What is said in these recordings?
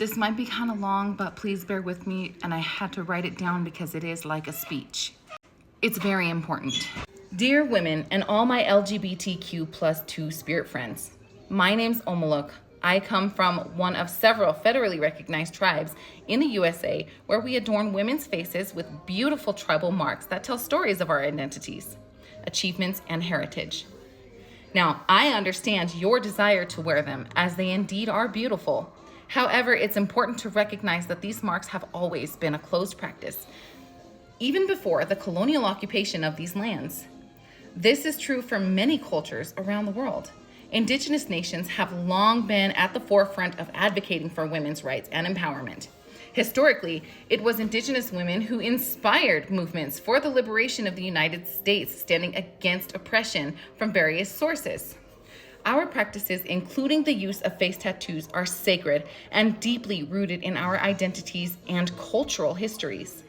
This might be kind of long, but please bear with me, and I had to write it down because it is like a speech. It's very important. Dear women and all my LGBTQ+2 spirit friends, my name's Omaluk. I come from one of several federally recognized tribes in the USA where we adorn women's faces with beautiful tribal marks that tell stories of our identities, achievements, and heritage. Now, I understand your desire to wear them, as they indeed are beautiful. However, it's important to recognize that these marks have always been a closed practice, even before the colonial occupation of these lands. This is true for many cultures around the world. Indigenous nations have long been at the forefront of advocating for women's rights and empowerment. Historically, it was Indigenous women who inspired movements for the liberation of the United States, standing against oppression from various sources. Our practices, including the use of face tattoos, are sacred and deeply rooted in our identities and cultural histories.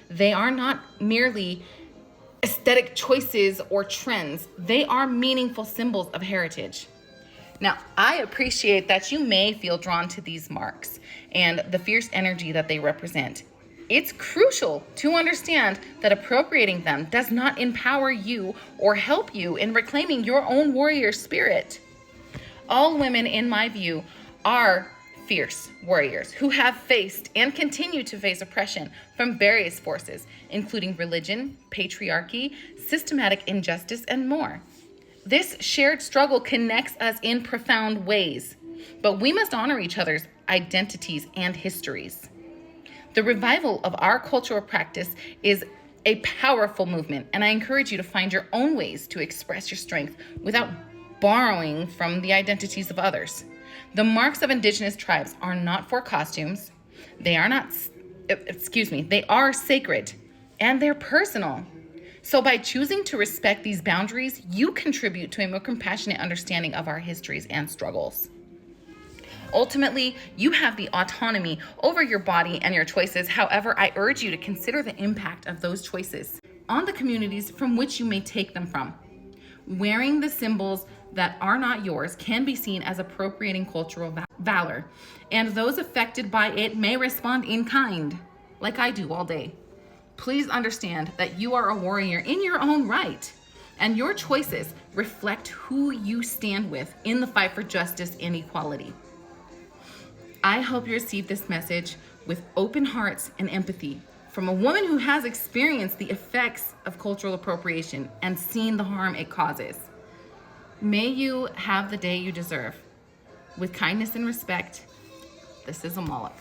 They are not merely aesthetic choices or trends. They are meaningful symbols of heritage. Now, I appreciate that you may feel drawn to these marks and the fierce energy that they represent. It's crucial to understand that appropriating them does not empower you or help you in reclaiming your own warrior spirit. All women, in my view, are fierce warriors who have faced and continue to face oppression from various forces, including religion, patriarchy, systematic injustice, and more. This shared struggle connects us in profound ways, but we must honor each other's identities and histories. The revival of our cultural practice is a powerful movement, and I encourage you to find your own ways to express your strength without borrowing from the identities of others. The marks of Indigenous tribes are not for costumes. They are sacred and they're personal. So by choosing to respect these boundaries, you contribute to a more compassionate understanding of our histories and struggles. Ultimately, you have the autonomy over your body and your choices. However, I urge you to consider the impact of those choices on the communities from which you may take them from. Wearing the symbols that are not yours can be seen as appropriating cultural valor, and those affected by it may respond in kind, like I do all day. Please understand that you are a warrior in your own right, and your choices reflect who you stand with in the fight for justice and equality. I hope you receive this message with open hearts and empathy from a woman who has experienced the effects of cultural appropriation and seen the harm it causes. May you have the day you deserve. With kindness and respect, this is Amalek.